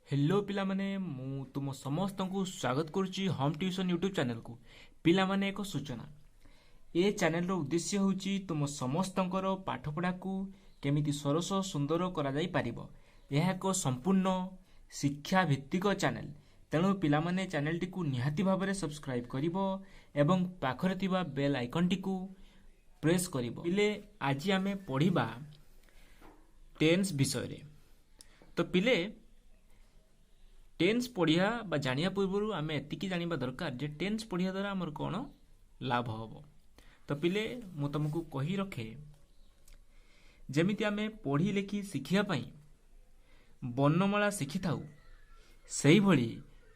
Hello पिला माने मु तुम समस्त को स्वागत करुच्ची होम ट्यूशन यूट्यूब चैनल को। पिला माने एक सूचना ए चैनल रो उद्देश्य होची तुम समस्त पाठपढ़ा को केमिति सरस सुंदर करा जाई परिबो। यह एक संपूर्ण शिक्षा भित्तिक चैनल तेणु पिला माने चैनल टी को निहाती भाबरे सब्सक्राइब करिवो एवं पाखरे थिबा बेल आइकन टी को प्रेस करिवो। पिले आज आमे पढ़िबा टेंस विषय रे। तो पिले टेंस पढ़िया बा जानिया पूर्व आम एतिकी जानिबा दरकार जे टेंस पढ़िया द्वारा आमर कौन लाभ हम। तो पिले मु तुमको कही रखे जेमिति आमे पढ़ी लेखि शिखिया पई वर्णमाला शिखि थाउ सही भली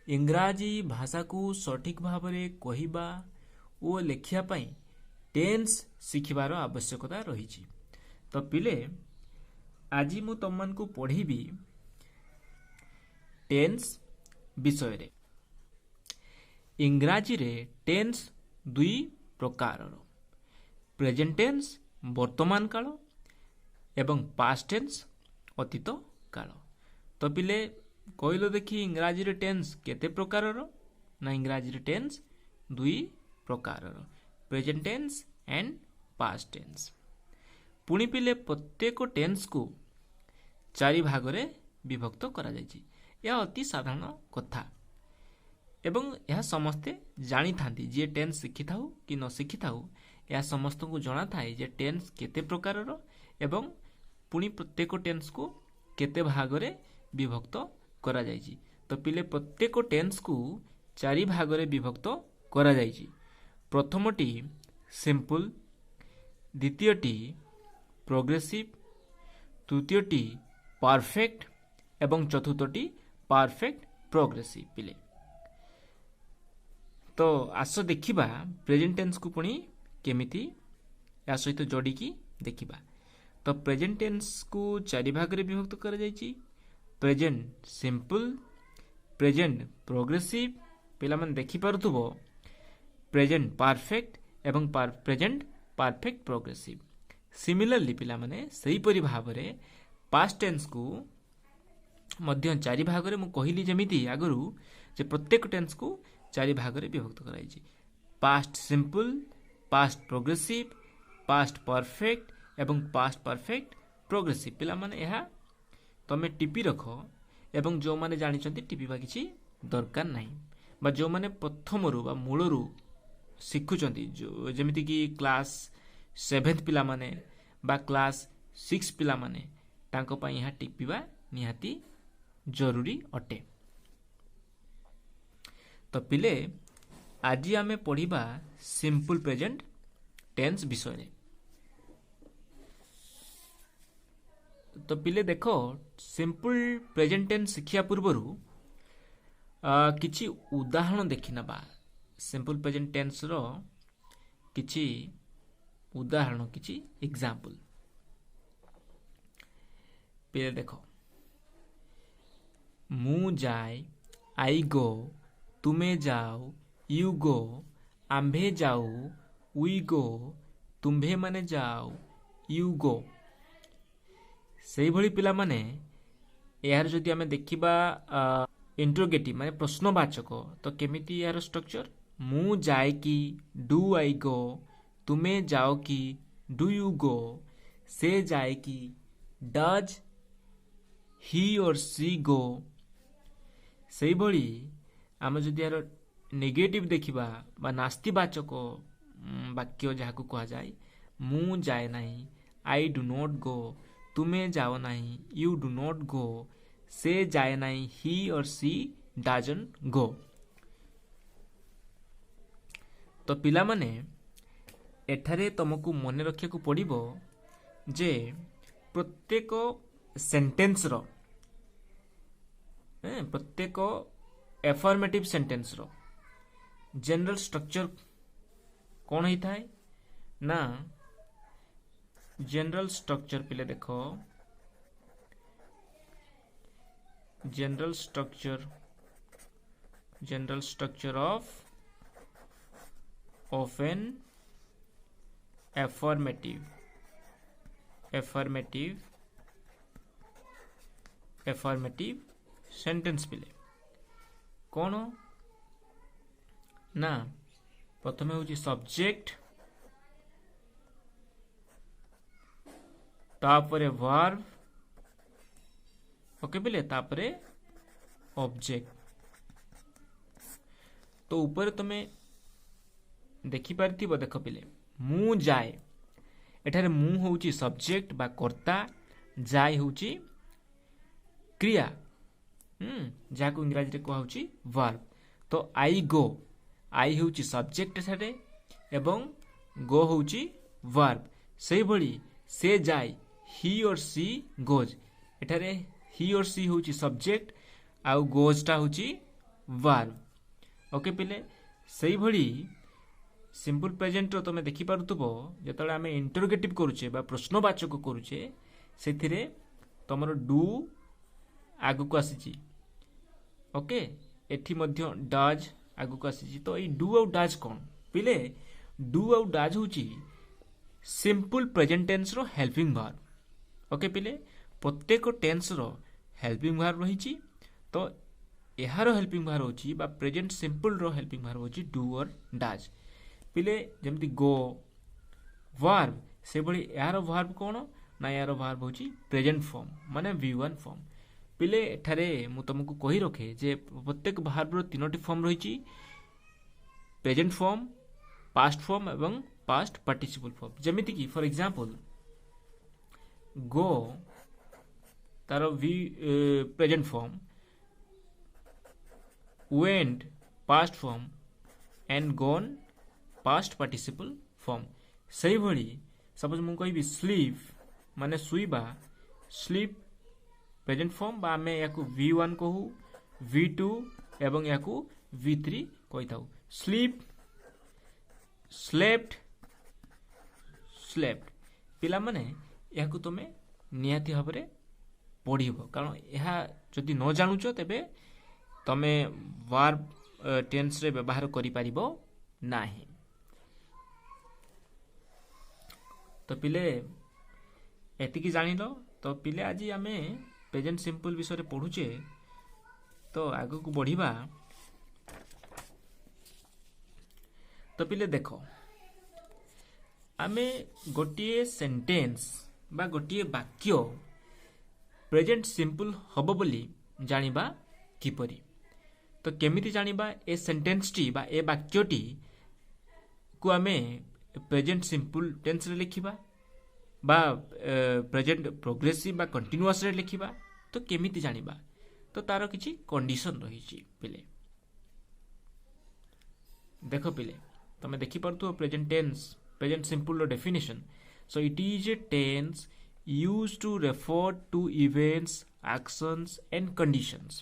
इंग्राजी भाषा को सठिक भाव में कहिबा ओ लेखिया पई टेंस शिखिबार आवश्यकता रही। तो पिले आज मु तुम को पढ़ीबी टेंस विषय रे। इंग्राजी रे टेंस दुई प्रकार प्रेजेंट टेंस वर्तमान काल एवं पास्ट टेंस अतीत काल। तो पिले कहलो देखी इंग्राजी रे टेंस केते प्रकार ना इंग्राजी रे टेंस दुई प्रकार present tense and past tense. पुणी पिले प्रत्येक टेंस को चारि भाग रे विभक्त करा जायछि। यह अति साधारण कथा एवं यह समस्ते जानी थांती जे टेंस शिखि थाउ कि न शिखि थाउ यह समस्त को जना थाए जे टेंस केते प्रकार एवं पुणी प्रत्येक टेंस को केते भाग रे विभक्त करा जायछि। तो पिले प्रत्येक टेंस को चारि भाग रे विभक्त करा जायछि। प्रथमटी सिंपल, द्वितीयटी प्रोग्रेसिव, तृतीयटी परफेक्ट एवं चतुर्थटी परफेक्ट प्रोग्रेसिव। पिले तो आस देखिबा प्रेजेंट टेंस को पुणी केमिति या सहित जोड़ी की देखिबा। तो प्रेजेंट टेंस को चारि भाग रे विभक्त करा जायछि। प्रेजेंट सिंपल, प्रेजेंट प्रोग्रेसिव पिला मन देखि पारुथबो, प्रेजेंट परफेक्ट एवं प्रेजेंट परफेक्ट प्रोग्रेसिव। सिमिलरली पिला माने सही परि भाव रे पास्ट टेंस को मध्य चारि भाग रे मु कहिली जेमिति आगरु जे प्रत्येक टेंस को चारि भाग रे विभक्त कराइछि। Past simple, past progressive, past perfect एवं पास्ट परफेक्ट प्रोग्रेसिव। पिला माने यहा तमे टिपी रख एवं जो माने जानि छथि टिपीबा किछि दरकार नाही बा जो माने प्रथम रु बा मूल रु शिखु छथि जो जेमिति कि क्लास 7th पिला माने बा क्लास 6 पिला माने तांको पई यहा टिपीबा निहाती जरूरी अटे। तो पिले आज आमे पढ़िबा सिंपल प्रेजेंट टेंस विषय रे। तो पिले देखो सिंपल प्रेजेंट टेंस शिखिया पूर्वरु किछि उदाहरण देखि नबा। सिंपल प्रेजेंट टेंस रो किछि उदाहरण किछि एग्जांपल पिले देखो मु जाए, आई गो, तुमे जाओ, यू गो, आम्भे जाऊ, वी गो, तुम्भे माने जाओ, यू गो। सही भली पिला माने यार जदि आमे देखिबा इंट्रोगेटिव माने प्रश्नवाचक तो केमिति यार स्ट्रक्चर मु जाए कि डू आई गो, तुमे जाओ कि डू यू गो, से जाए कि डज ही और सी गो। सही भली आम जदि यार नेगेटिव देखिबा बा नास्तिवाचक वाक्य जहाँ को कहा जाए मु जाए नहीं, आई डू नॉट गो, तुमे जाओ नहीं, यू डू नॉट गो, से जाए नहीं, ही और सी डजंट गो। तो पिला माने एठारे तुमको मन रखिया को पड़िबो जे प्रत्येक सेंटेंस रो प्रत्येक एफर्मेटिव सेंटेंस रो जनरल स्ट्रक्चर कौन होता है ना जनरल स्ट्रक्चर पिले देखो general structure of an affirmative sentence पिले कौन ना प्रथम हूँ सब्जेक्ट तापरे वर्ब ओके पिले तापरे ऑब्जेक्ट। तो ऊपर तुम देखि पारिथिबो देख पिले मु जाए एठारे मु होउची सब्जेक्ट बा कर्ता जाए होउची क्रिया जाको इंग्रजी रे कहउची वर्ब। तो आई गो आई होउची सब्जेक्ट एठारे एवं गो होउची वर्ब। सेही भली से जाए ही और सी गोज एठारे ही और सी होउची सब्जेक्ट आउ गोजटा होउची वर्ब ओके पिले। सेही भली सिंपल प्रेजेंट तुम देखि पारुथबो जेतले आमे इंटरोगेटिव करूचे बा प्रश्नवाचक करूचे सेथिरे तमरो डू आगु को आसीची ओके एठी मध्य डज आगु को आसीची। तो ई डू आउ डज कोन पिले डू आउ डज होची सिंपल प्रेजेंट टेंस रो हेल्पिंग वर्ब ओके पिले प्रत्येक टेंस रो हेल्पिंग वर्ब रहिची। तो एहार हेल्पिंग वर्ब होची बा प्रेजेंट सिंपल रो हेल्पिंग वर्ब होची डू और डज पिले जमती गो वर्ब से भली यार वर्ब कौन ना यार वर्ब होची प्रेजेंट फॉर्म माने V1 फॉर्म पिले एठारे मु तुमको कहि रखे जे प्रत्येक वर्ब रो तीनोटी फॉर्म रहिची प्रेजेंट फॉर्म पास्ट फॉर्म एवं पास्ट पार्टिसिपल फॉर्म। जेमिति कि फॉर एग्जांपल गो तारो V present form went past form and gone past participle form. सही भली सपोज मु कहि स्लीप माने सुइबा स्लीप प्रेजेंट फॉर्म बा हमें याकू V1 कहू V2 एवं याकू V3 कहि थाउ। स्लीप स्लेप्ट स्लेप्ट पिला माने याकू तमे नियाती भाबरे पढिबो कारण यहा जदि न जानुचो तेबे तमे वर्ब टेंस रे व्यवहार करि परिबो नाही। तो पिले एतिकी जानिल तो पिले आज आमे प्रेजेंट सिंपल विषय रे पढुचे तो आगु को बढ़िबा। तो पिले देखो आमे गोटिए सेंटेंस बा गोटिए वाक्य प्रेजेंट सिंपल हबो बोली जानिबा किपरि। तो केमिति जानिबा ए सेंटेंस टी बा ए वाक्य टी को आमे प्रेजेंट सिंपल टेंस रे लिखिबा बा प्रेजेंट प्रोग्रेसिव बा कंटीन्यूअस रे लिखिबा। तो केमिति जानिबा तो तारो किछि कंडीशन रहिछि पिले देखो पिले तमे देखि परतु प्रेजेंट टेंस प्रेजेंट सिंपल रो definition. So it is a tense used to refer to events actions and conditions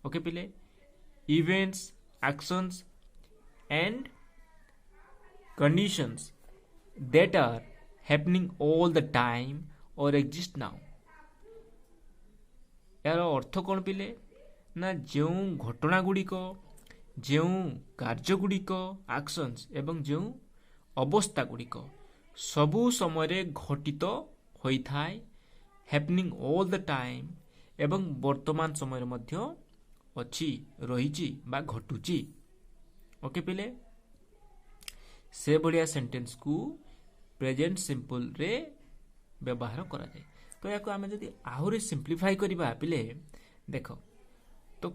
okay pile events actions and conditions that are happening all the time or exist now। यार अर्थ कौन पिले ना जो घटना गुड़िक जो कार्य गुड़िक actions एवं जो अवस्था गुड़िक सबु समय घटित होई थाए हैपनिंग ऑल द टाइम एवं वर्तमान समय मध्य अछि रहिछि बा घटुछि ओके पिले से बढ़िया सेंटेंस को प्रेजेंट सिंपल रे व्यवहार करा जाय। तो याको आमे जदि आहुरी सिंप्लीफाई करिबा पिले देखो तो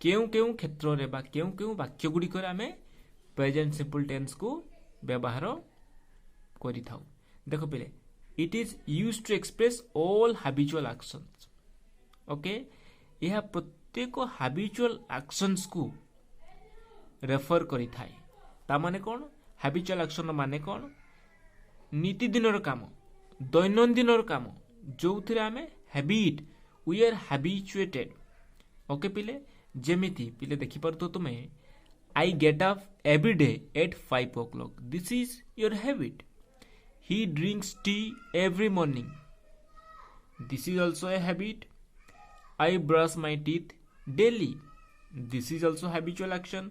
केउ केउ क्षेत्र रे बा केउ केउ वाक्य गुडी कर आमे प्रेजेंट सिंपल टेंस को व्यवहार करि थाउ। देखो पिले it is used to express all habitual actions okay यह प्रत्येक habitual actions को रेफर करि थाए। ता माने कोन habitual action माने कोन नीति दिनर काम दैनंदिन काम जो थिरे आमे habit we are habituated okay पिले जेमिति पिले देखि परतो तुमे I get up every day at 5 o'clock this is your habit। He drinks tea every morning this is also a habit। I brush my teeth daily this is also habitual action।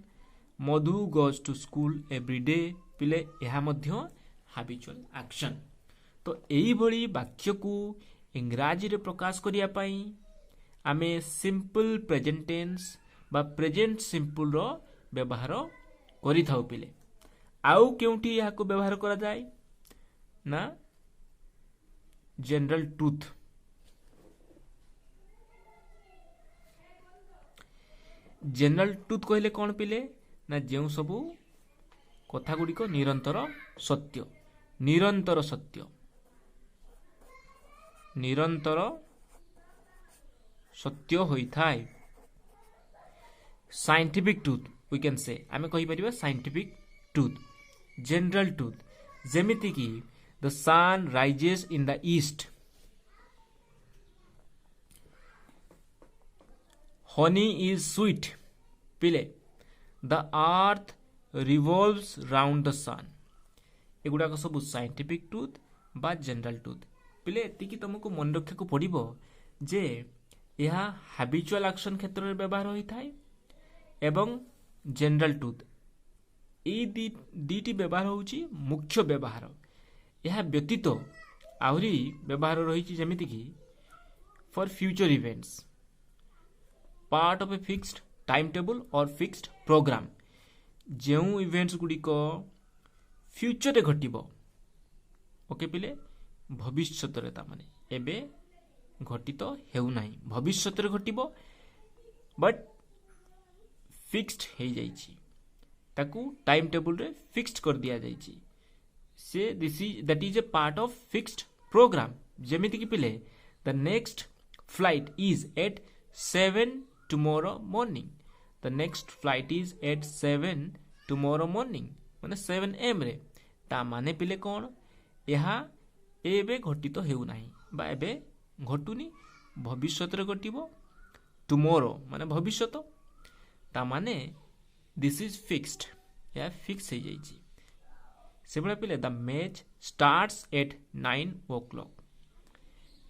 Madhu goes to school every day पिले यह मध्य habitual action। तो एई भली वाक्य को इंग्राजी रे प्रकाश करिया पई आमे सिंपल प्रेजेंट टेंस बा प्रेजेंट सिंपल रो व्यवहार करि थाउ पिले। आउ केउठी याको व्यवहार करा जाय ना जनरल ट्रुथ। जनरल ट्रुथ कहले कौन पिले ना जो सबू कथा गुड़िक निरंतर सत्य, निरंतर सत्य, निरंतर सत्य होई थाए। साइंटिफिक ट्रुथ वी कैन से आमे कहि परिबा साइंटिफिक ट्रुथ। जनरल ट्रुथ जेमिति की the sun rises in the east, honey is sweet पिले, the earth revolves round the sun. एगुड़ाक सब साइंटिफिक ट्रुथ बा जनरल ट्रुथ पिले। एतिकी तुमको मन रखा को पड़िबो जे यह हैबिचुअल एक्शन क्षेत्र में व्यवहार होता है एवं जनरल ट्रुथ ये दीटी व्यवहार होउची मुख्य व्यवहार। यह व्यतीत आहरी व्यवहार रही जमीती कि for future events, part of a fixed time table और फिक्स्ड प्रोग्राम। जो इवेंट्स गुड़िक फ्यूचर रे घटिबो ओके पिले भविष्यत रे ता माने एबे घटित हेउ नाही, भविष्यत रे घटिबो बट फिक्स्ड हे जाईची, ताकू टाइम टेबल रे फिक्स्ड कर दिया जाईची। से that is a part of fixed programme. जेमिति कि पिले the next flight is at 7 tomorrow morning, the next flight is at 7 tomorrow morning माने 7 am रे। ता माने पिले कौन यहाँ एबे घटित हेउ नाही बा एबे घटुनी, भविष्यत रे घटिबो। टुमोरो माने भविष्यत, ता माने दिस इज फिक्स्ड, या फिक्स हे जाईची। सेबला पिले the match starts at 9 o'clock,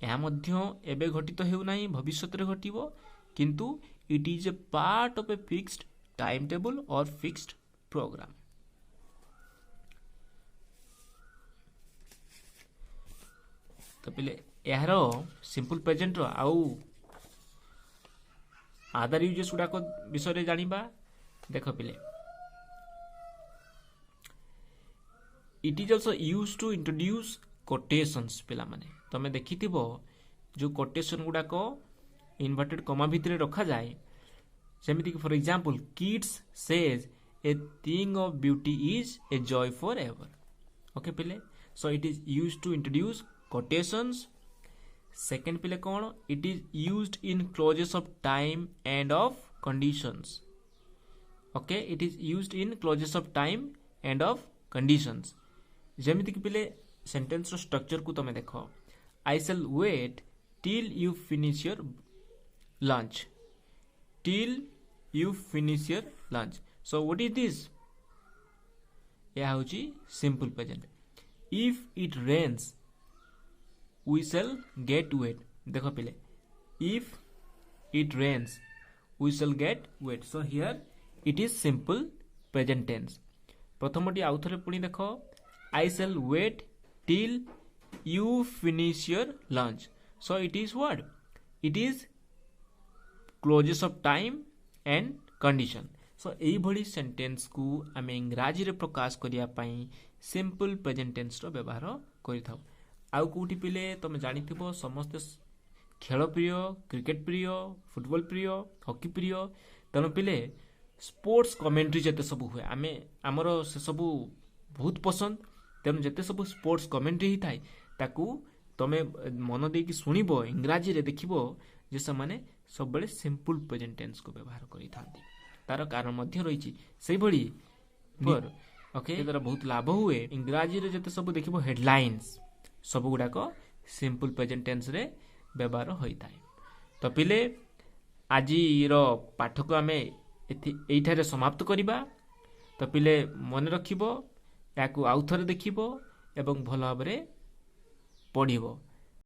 यहाँ मध्य एबे घटित हेउ नाही, भविष्यत रे घटिबो, किंतु it is a part of a fixed time table और फिक्स्ड प्रोग्राम। तो पिले यार सिंपल प्रेजेंट रो आउ आदर यूजेस गुड़ाक विषय रे जानिबा। देख पिले it is also use to introduce quotations. पिला माने तमे देखिथिबो जो कोटेशन गुड़ाक इन्वर्टेड कमा भितर रखा जाए, सेमिति कि for example Keats says a thing of beauty is a joy for ever. Okay पिले so it is use to introduce quotations. Second पिले कौन it is used in clauses of time and of conditions. Okay it is used in clauses of time and of conditions. जेमिति कि पिले sentence रो structure को तमे देखो, I shall wait till you finish your lunch, till you finish your lunch. So what is this? यह होची simple present. If it rains we shall get wet. देखो पहले if it rains we shall get wet. So here it is simple present tense. प्रथमटी आउ थरे पुणी देखो, I shall wait till you finish your lunch. So it is what? It is clauses of time and condition. So एई भली sentence को आमे इंग्राजी रे प्रकाश करिया पई सिंपल प्रेजेंट टेंस रो व्यवहार करिथाउ। आउ कोठी पिले तमे जानिथिबो समस्त खेल प्रिय, क्रिकेट प्रिय, फुटबॉल प्रिय, हॉकी प्रिय, तनो पिले स्पोर्ट्स कमेंट्री जते सब हुए आमे हमरो से सब बहुत पसंद। तेनु जते सब स्पोर्ट्स कमेंट्री ही थाई ताकू तमे मन दे कि सुनिबो, इंग्राजी रे देखिबो जे समाने सब बड़े सिंपल प्रेजेंट टेंस को व्यवहार करि थांती। तार कारण मध्य रहिछि सेही भली पर ओके एदरा बहुत लाभ हुए। इंग्राजी रे जते सब देखिबो हेडलाइंस सब गुडा को सिंपल प्रेजेंट टेंस रे व्यवहार होई थाए। तो पिले आजी रो पाठ को आमे एठारे समाप्त करिबा। तो पिले मन रखिबो, याकू आउ थरे देखिबो एवं भल भाबरे पढ़िबो।